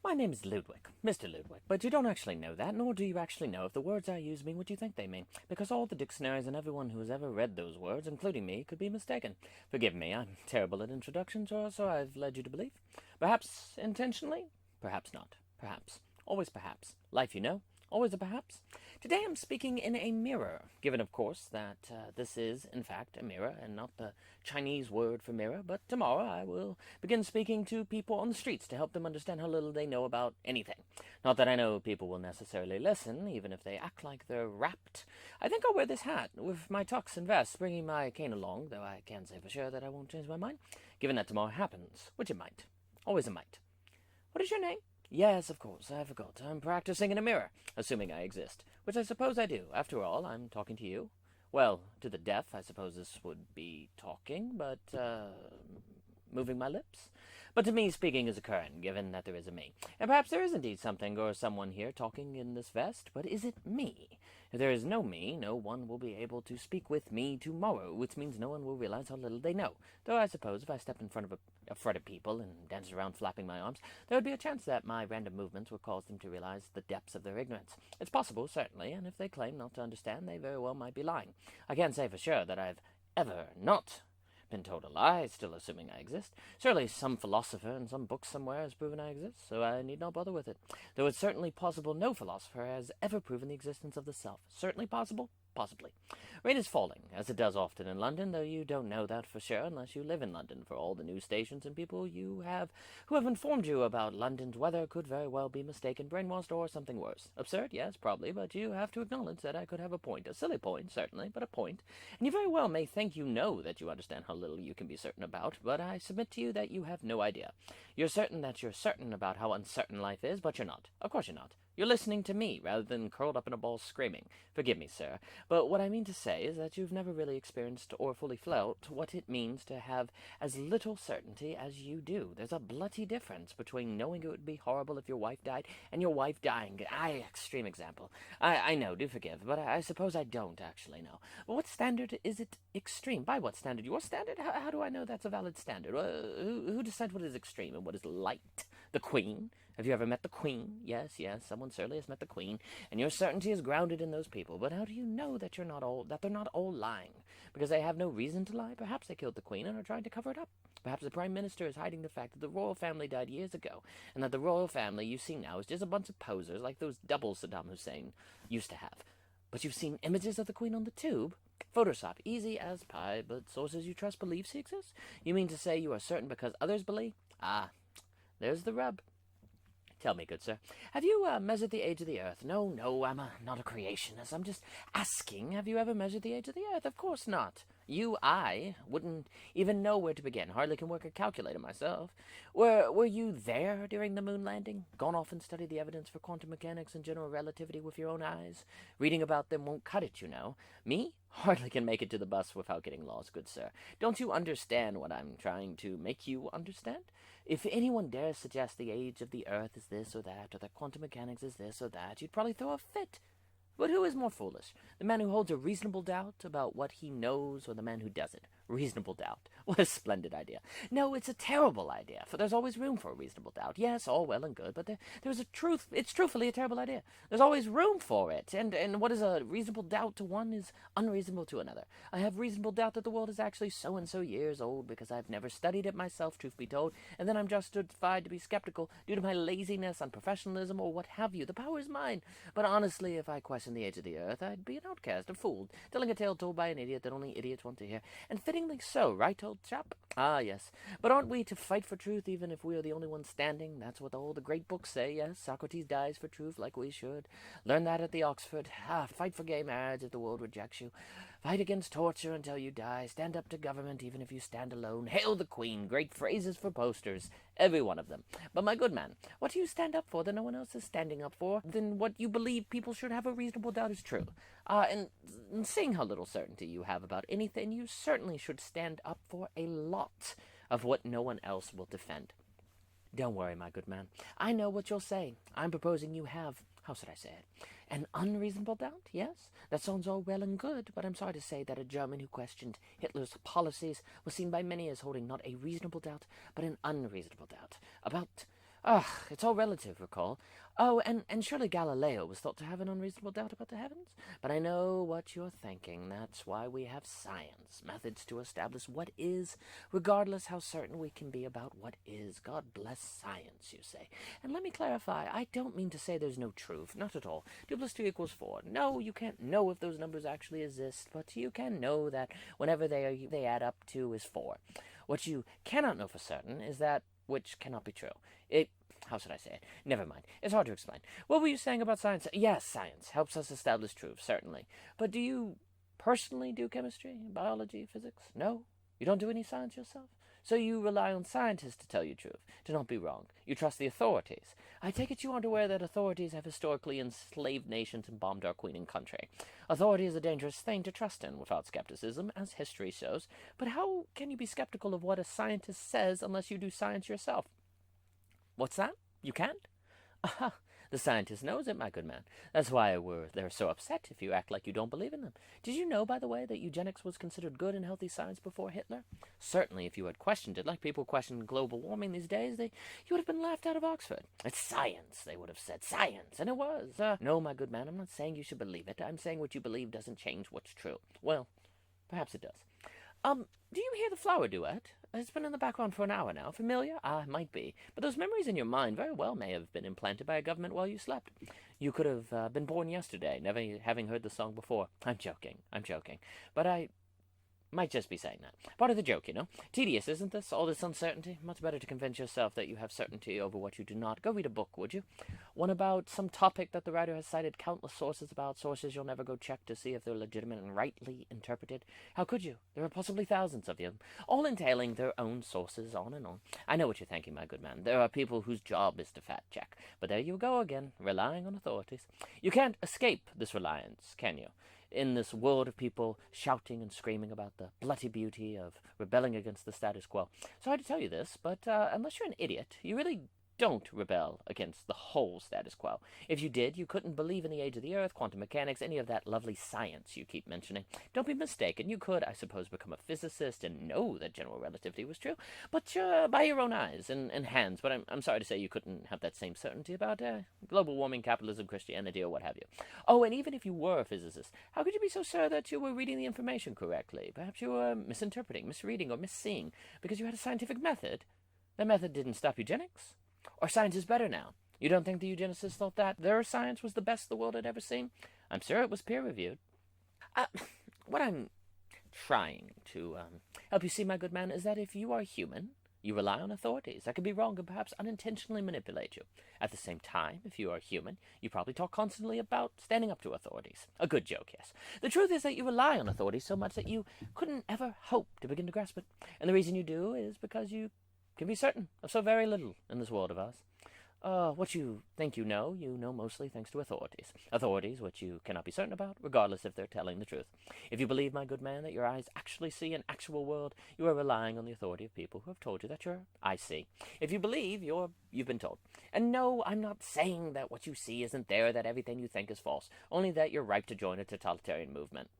My name is Ludwig, Mr. Ludwig, but you don't actually know that, nor do you actually know if the words I use mean what you think they mean, because all the dictionaries and everyone who has ever read those words, including me, could be mistaken. Forgive me, I'm terrible at introductions, or so I've led you to believe. Perhaps intentionally, perhaps not. Perhaps. Always perhaps. Life, you know. Always a perhaps. Today I'm speaking in a mirror, given, of course, that this is, in fact, a mirror, and not the Chinese word for mirror, but tomorrow I will begin speaking to people on the streets to help them understand how little they know about anything. Not that I know people will necessarily listen, even if they act like they're rapt. I think I'll wear this hat, with my tux and vest, bringing my cane along, though I can say for sure that I won't change my mind, given that tomorrow happens, which it might. Always a might. What is your name? Yes, of course, I forgot. I'm practicing in a mirror, assuming I exist, which I suppose I do. After all, I'm talking to you. Well, to the deaf, I suppose this would be talking, but, moving my lips? But to me, speaking is occurring, given that there is a me. And perhaps there is indeed something or someone here talking in this vest, but is it me? If there is no me, no one will be able to speak with me tomorrow, which means no one will realize how little they know. Though I suppose if I stepped in front of people and danced around flapping my arms, there would be a chance that my random movements would cause them to realize the depths of their ignorance. It's possible, certainly, and if they claim not to understand, they very well might be lying. I can't say for sure that I've ever not been told a lie, still assuming I exist. Surely some philosopher in some book somewhere has proven I exist, so I need not bother with it. Though it's certainly possible no philosopher has ever proven the existence of the self. Certainly possible? Possibly. Rain is falling, as it does often in London, though you don't know that for sure unless you live in London, for all the news stations and people who have informed you about London's weather could very well be mistaken, brainwashed, or something worse. Absurd? Yes, probably, but you have to acknowledge that I could have a point. A silly point, certainly, but a point. And you very well may think you know that you understand how little you can be certain about, but I submit to you that you have no idea. You're certain that you're certain about how uncertain life is, but you're not. Of course you're not. You're listening to me, rather than curled up in a ball screaming. Forgive me, sir, but what I mean to say is that you've never really experienced or fully felt what it means to have as little certainty as you do. There's a bloody difference between knowing it would be horrible if your wife died and your wife dying. Extreme example. I know, do forgive, but I suppose I don't actually know. What standard is it extreme? By what standard? Your standard? How do I know that's a valid standard? Who decides what is extreme and what is light? The Queen? Have you ever met the Queen? Yes, someone certainly has met the Queen, and your certainty is grounded in those people. But how do you know that they're not all lying? Because they have no reason to lie. Perhaps they killed the Queen and are trying to cover it up. Perhaps the Prime Minister is hiding the fact that the royal family died years ago, and that the royal family you see now is just a bunch of posers like those doubles Saddam Hussein used to have. But you've seen images of the Queen on the tube? Photoshop, easy as pie, but sources you trust believe she exists? You mean to say you are certain because others believe? Ah, there's the rub. Tell me, good sir, have you measured the age of the earth? No, I'm not a creationist. I'm just asking, have you ever measured the age of the earth? Of course not. I wouldn't even know where to begin. Hardly can work a calculator myself. Were you there during the moon landing? Gone off and studied the evidence for quantum mechanics and general relativity with your own eyes? Reading about them won't cut it, you know. Me? Hardly can make it to the bus without getting lost, good sir. Don't you understand what I'm trying to make you understand? If anyone dares suggest the age of the earth is this or that, or that quantum mechanics is this or that, you'd probably throw a fit. But who is more foolish? The man who holds a reasonable doubt about what he knows, or the man who doesn't? Reasonable doubt. What a splendid idea. No, it's a terrible idea, for there's always room for a reasonable doubt. Yes, all well and good, but there's a truth. It's truthfully a terrible idea. There's always room for it, and what is a reasonable doubt to one is unreasonable to another. I have reasonable doubt that the world is actually so-and-so years old because I've never studied it myself, truth be told, and then I'm justified to be skeptical due to my laziness, unprofessionalism, or what have you. The power is mine. But honestly, if I question the age of the earth, I'd be an outcast, a fool, telling a tale told by an idiot that only idiots want to hear. And fittingly so, right, old chap? Ah, yes. But aren't we to fight for truth even if we are the only ones standing? That's what all the great books say, yes. Socrates dies for truth like we should. Learn that at the Oxford. Fight for gay marriage if the world rejects you. Fight against torture until you die. Stand up to government even if you stand alone. Hail the Queen. Great phrases for posters. Every one of them. But my good man, what do you stand up for that no one else is standing up for? Then what you believe people should have a reasonable doubt is true. And seeing how little certainty you have about anything, you certainly should stand up for a lot of what no one else will defend. Don't worry, my good man. I know what you'll say. I'm proposing you have, how should I say it, an unreasonable doubt, yes? That sounds all well and good, but I'm sorry to say that a German who questioned Hitler's policies was seen by many as holding not a reasonable doubt, but an unreasonable doubt about Ah, it's all relative, recall. Oh, and surely Galileo was thought to have an unreasonable doubt about the heavens? But I know what you're thinking. That's why we have science, methods to establish what is, regardless how certain we can be about what is. God bless science, you say. And let me clarify, I don't mean to say there's no truth, not at all. 2 plus 2 equals 4. No, you can't know if those numbers actually exist, but you can know that whenever they add up to is 4. What you cannot know for certain is that which cannot be true. How should I say it? Never mind. It's hard to explain. What were you saying about science? Yes, science helps us establish truth, certainly. But do you personally do chemistry, biology, physics? No? You don't do any science yourself? So you rely on scientists to tell you truth, to not be wrong. You trust the authorities. I take it you aren't aware that authorities have historically enslaved nations and bombed our queen and country. Authority is a dangerous thing to trust in without skepticism, as history shows. But how can you be skeptical of what a scientist says unless you do science yourself? What's that? You can't? Aha, the scientist knows it, my good man. That's why they're so upset if you act like you don't believe in them. Did you know, by the way, that eugenics was considered good and healthy science before Hitler? Certainly, if you had questioned it, like people question global warming these days, you would have been laughed out of Oxford. It's science, they would have said. Science, and it was. No, my good man, I'm not saying you should believe it. I'm saying what you believe doesn't change what's true. Well, perhaps it does. Do you hear the flower duet? It's been in the background for an hour now. Familiar? Ah, it might be. But those memories in your mind very well may have been implanted by a government while you slept. You could have been born yesterday, never having heard the song before. I'm joking. But I might just be saying that. Part of the joke, you know. Tedious, isn't this? All this uncertainty. Much better to convince yourself that you have certainty over what you do not. Go read a book, would you? One about some topic that the writer has cited countless sources about, sources you'll never go check to see if they're legitimate and rightly interpreted. How could you? There are possibly thousands of them, all entailing their own sources, on and on. I know what you're thinking, my good man. There are people whose job is to fact-check. But there you go again, relying on authorities. You can't escape this reliance, can you? In this world of people shouting and screaming about the bloody beauty of rebelling against the status quo. Sorry to tell you this, but unless you're an idiot, you really don't rebel against the whole status quo. If you did, you couldn't believe in the age of the earth, quantum mechanics, any of that lovely science you keep mentioning. Don't be mistaken, you could, I suppose, become a physicist and know that general relativity was true, but by your own eyes and hands. But I'm sorry to say you couldn't have that same certainty about global warming, capitalism, Christianity, or what have you. Oh, and even if you were a physicist, how could you be so sure that you were reading the information correctly? Perhaps you were misinterpreting, misreading, or misseeing because you had a scientific method. That method didn't stop eugenics. Or science is better now. You don't think the eugenicists thought that their science was the best the world had ever seen? I'm sure it was peer-reviewed. What I'm trying to help you see, my good man, is that if you are human, you rely on authorities that can be wrong and perhaps unintentionally manipulate you. At the same time, if you are human, you probably talk constantly about standing up to authorities. A good joke, yes. The truth is that you rely on authorities so much that you couldn't ever hope to begin to grasp it. And the reason you do is because you can be certain of so very little in this world of ours. What you think you know mostly thanks to authorities. Authorities which you cannot be certain about, regardless if they're telling the truth. If you believe, my good man, that your eyes actually see an actual world, you are relying on the authority of people who have told you that your eyes see. If you believe, you've been told. And no, I'm not saying that what you see isn't there, that everything you think is false, only that you're ripe to join a totalitarian movement.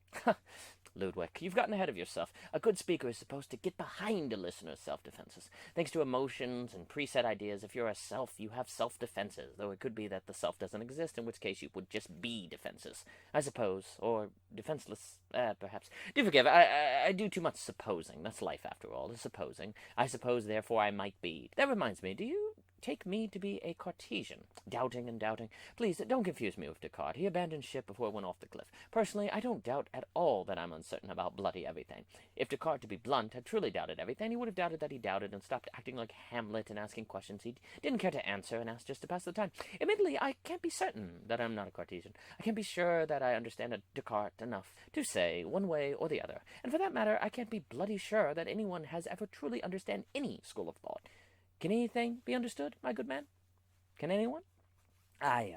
Ludwig, you've gotten ahead of yourself. A good speaker is supposed to get behind a listener's self-defenses. Thanks to emotions and preset ideas, if you're a self, you have self-defenses, though it could be that the self doesn't exist, in which case you would just be defenses, I suppose, or defenseless, perhaps. Do forgive, I do too much supposing. That's life, after all, is supposing. I suppose, therefore, I might be. That reminds me, do you take me to be a Cartesian? Doubting and doubting. Please, don't confuse me with Descartes. He abandoned ship before it went off the cliff. Personally, I don't doubt at all that I'm uncertain about bloody everything. If Descartes, to be blunt, had truly doubted everything, he would have doubted that he doubted and stopped acting like Hamlet and asking questions he didn't care to answer and asked just to pass the time. Admittedly, I can't be certain that I'm not a Cartesian. I can't be sure that I understand a Descartes enough to say one way or the other. And for that matter, I can't be bloody sure that anyone has ever truly understand any school of thought. Can anything be understood, my good man? Can anyone? I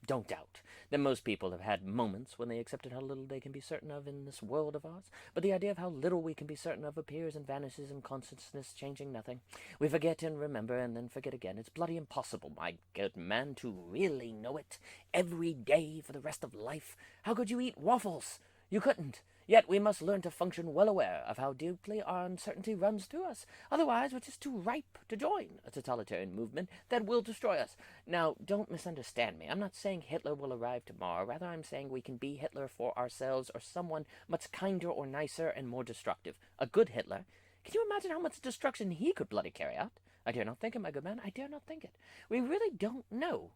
don't doubt that most people have had moments when they accepted how little they can be certain of in this world of ours, but the idea of how little we can be certain of appears and vanishes in consciousness, changing nothing. We forget and remember and then forget again. It's bloody impossible, my good man, to really know it every day for the rest of life. How could you eat waffles? You couldn't. Yet we must learn to function well aware of how deeply our uncertainty runs through us. Otherwise, we're just too ripe to join a totalitarian movement that will destroy us. Now, don't misunderstand me. I'm not saying Hitler will arrive tomorrow. Rather, I'm saying we can be Hitler for ourselves or someone much kinder or nicer and more destructive. A good Hitler. Can you imagine how much destruction he could bloody carry out? I dare not think it, my good man. I dare not think it. We really don't know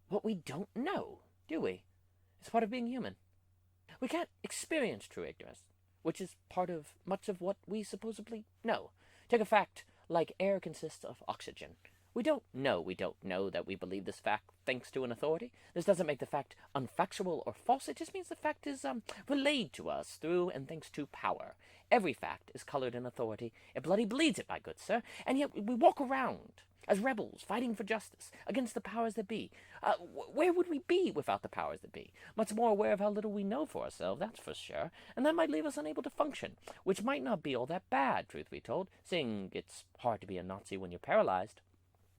what we don't know, do we? It's part of being human. We can't experience true ignorance, which is part of much of what we supposedly know. Take a fact like air consists of oxygen. We don't know that we believe this fact thanks to an authority. This doesn't make the fact unfactual or false. It just means the fact is relayed to us through and thanks to power. Every fact is colored in authority. It bloody bleeds it, my good sir. And yet we walk around as rebels, fighting for justice against the powers that be. Where would we be without the powers that be? Much more aware of how little we know for ourselves, that's for sure, and that might leave us unable to function, which might not be all that bad, truth be told, seeing it's hard to be a Nazi when you're paralyzed.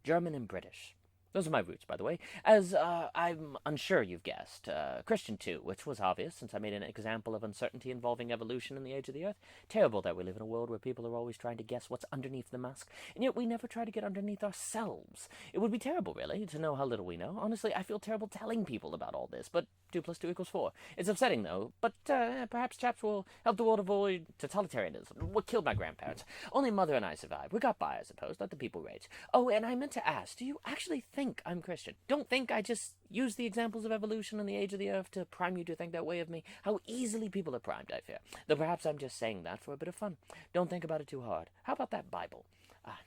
German and British. Those are my roots, by the way, as I'm unsure you've guessed. Christian, too, which was obvious, since I made an example of uncertainty involving evolution in the age of the Earth. Terrible that we live in a world where people are always trying to guess what's underneath the mask, and yet we never try to get underneath ourselves. It would be terrible, really, to know how little we know. Honestly, I feel terrible telling people about all this, but 2 + 2 = 4. It's upsetting, though, but perhaps chaps will help the world avoid totalitarianism. What killed my grandparents? Only Mother and I survived. We got by, I suppose. Let the people rage. Oh, and I meant to ask, do you actually think I'm Christian? Don't think I just use the examples of evolution and the age of the Earth to prime you to think that way of me. How easily people are primed, I fear. Though perhaps I'm just saying that for a bit of fun. Don't think about it too hard. How about that Bible?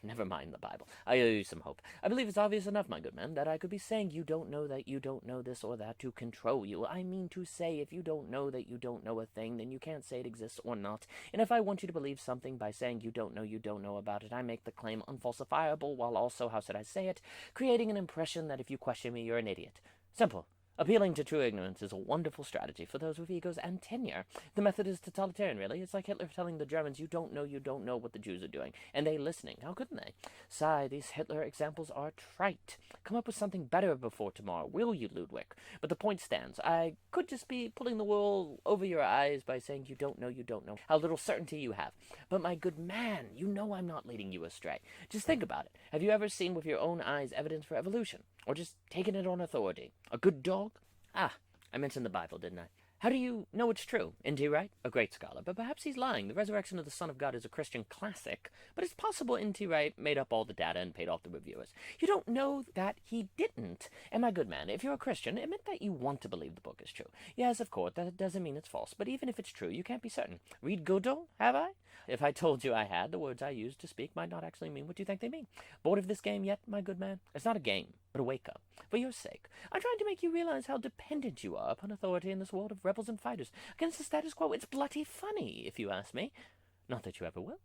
Never mind the Bible. I owe you some hope. I believe it's obvious enough, my good man, that I could be saying you don't know that you don't know this or that to control you. I mean to say, if you don't know that you don't know a thing, then you can't say it exists or not. And if I want you to believe something by saying you don't know about it, I make the claim unfalsifiable, while also, how should I say it, creating an impression that if you question me, you're an idiot. Simple. Appealing to true ignorance is a wonderful strategy for those with egos and tenure. The method is totalitarian, really. It's like Hitler telling the Germans, you don't know what the Jews are doing. And they listening. How couldn't they? Sigh, these Hitler examples are trite. Come up with something better before tomorrow, will you, Ludwig? But the point stands. I could just be pulling the wool over your eyes by saying you don't know how little certainty you have. But my good man, you know I'm not leading you astray. Just think about it. Have you ever seen with your own eyes evidence for evolution? Or just taken it on authority? A good dog? I mentioned the Bible, didn't I? How do you know it's true? N.T. Wright? A great scholar, but perhaps he's lying. The resurrection of the Son of God is a Christian classic, but it's possible N.T. Wright made up all the data and paid off the reviewers. You don't know that he didn't. And my good man, if you're a Christian, admit that you want to believe the book is true. Yes, of course, that doesn't mean it's false, but even if it's true, you can't be certain. Read Godel, have I? If I told you I had, the words I used to speak might not actually mean what you think they mean. Bored of this game yet, my good man? It's not a game, but a wake-up. For your sake, I'm trying to make you realize how dependent you are upon authority in this world of rebels and fighters against the status quo. It's bloody funny, if you ask me. Not that you ever will.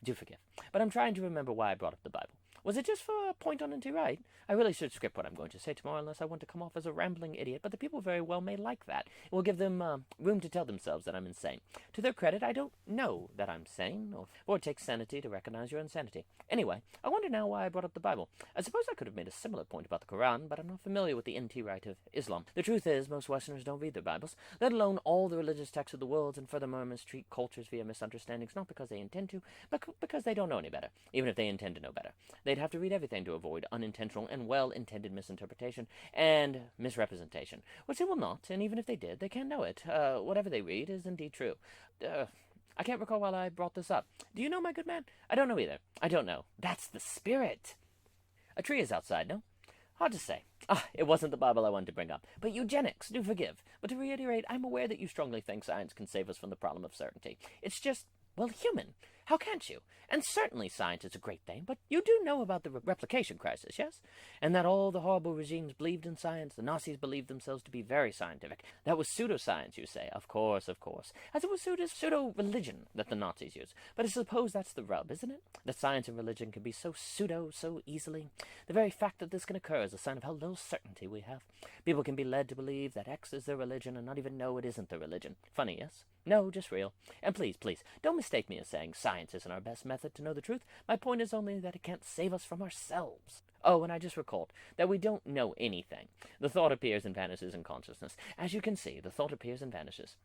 Do forgive. But I'm trying to remember why I brought up the Bible. Was it just for a point on N.T. Wright? I really should script what I'm going to say tomorrow unless I want to come off as a rambling idiot, but the people very well may like that. It will give them room to tell themselves that I'm insane. To their credit, I don't know that I'm sane, or it takes sanity to recognize your insanity. Anyway, I wonder now why I brought up the Bible. I suppose I could have made a similar point about the Quran, but I'm not familiar with the N.T. Wright of Islam. The truth is, most Westerners don't read their Bibles, let alone all the religious texts of the world, and furthermore mistreat cultures via misunderstandings, not because they intend to, but because they don't know any better, even if they intend to know better. They'd have to read everything to avoid unintentional and well-intended misinterpretation and misrepresentation, which they will not, and even if they did, they can't know it. Whatever they read is indeed true. I can't recall why I brought this up. Do you know, my good man? I don't know either. I don't know. That's the spirit. A tree is outside, no? Hard to say. It wasn't the Bible I wanted to bring up. But eugenics, do forgive. But to reiterate, I'm aware that you strongly think science can save us from the problem of certainty. It's just, well, human. How can't you? And certainly science is a great thing, but you do know about the replication crisis, yes? And that all the horrible regimes believed in science. The Nazis believed themselves to be very scientific. That was pseudoscience, you say. Of course, of course. As it was pseudo-religion that the Nazis used. But I suppose that's the rub, isn't it? That science and religion can be so pseudo so easily. The very fact that this can occur is a sign of how little certainty we have. People can be led to believe that X is their religion and not even know it isn't their religion. Funny, yes? No, just real. And please, don't mistake me as saying science isn't our best method to know the truth. My point is only that it can't save us from ourselves. Oh, and I just recalled that we don't know anything. The thought appears and vanishes in consciousness. As you can see, the thought appears and vanishes.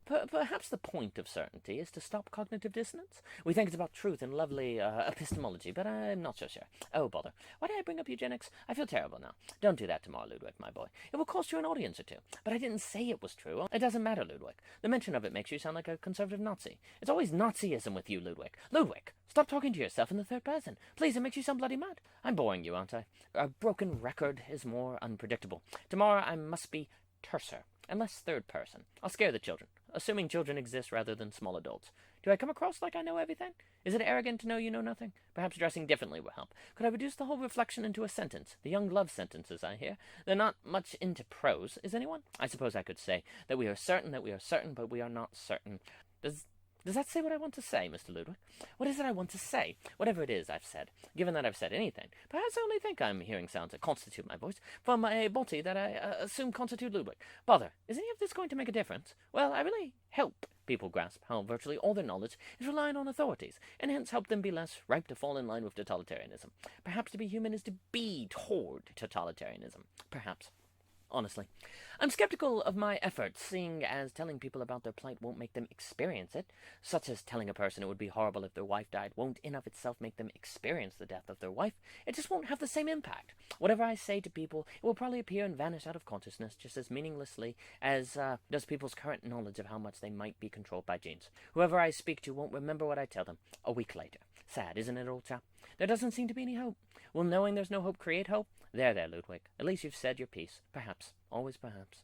Perhaps the point of certainty is to stop cognitive dissonance. We think it's about truth and lovely epistemology, but I'm not so sure. Oh, bother. Why did I bring up eugenics? I feel terrible now. Don't do that tomorrow, Ludwig, my boy. It will cost you an audience or two. But I didn't say it was true. It doesn't matter, Ludwig. The mention of it makes you sound like a conservative Nazi. It's always Nazism with you, Ludwig. Ludwig, stop talking to yourself in the third person. Please, it makes you sound bloody mad. I'm boring you, aren't I? A broken record is more unpredictable. Tomorrow I must be terser, and less third person. I'll scare the children, assuming children exist rather than small adults. Do I come across like I know everything? Is it arrogant to know you know nothing? Perhaps dressing differently will help. Could I reduce the whole reflection into a sentence? The young love sentences, I hear. They're not much into prose, is anyone? I suppose I could say that we are certain, but we are not certain. Does that say what I want to say, Mr. Ludwig? What is it I want to say? Whatever it is I've said, given that I've said anything, perhaps I only think I'm hearing sounds that constitute my voice, from a body that I assume constitute Ludwig. Bother, is any of this going to make a difference? Well, I really help people grasp how virtually all their knowledge is relying on authorities, and hence help them be less ripe to fall in line with totalitarianism. Perhaps to be human is to be toward totalitarianism. Perhaps. Honestly, I'm skeptical of my efforts, seeing as telling people about their plight won't make them experience it, such as telling a person it would be horrible if their wife died won't in of itself make them experience the death of their wife. It just won't have the same impact. Whatever I say to people, it will probably appear and vanish out of consciousness just as meaninglessly as does people's current knowledge of how much they might be controlled by genes. Whoever I speak to won't remember what I tell them a week later. Sad, isn't it, old chap? There doesn't seem to be any hope. Will knowing there's no hope create hope? There, Ludwig. At least you've said your piece. Perhaps. Always perhaps.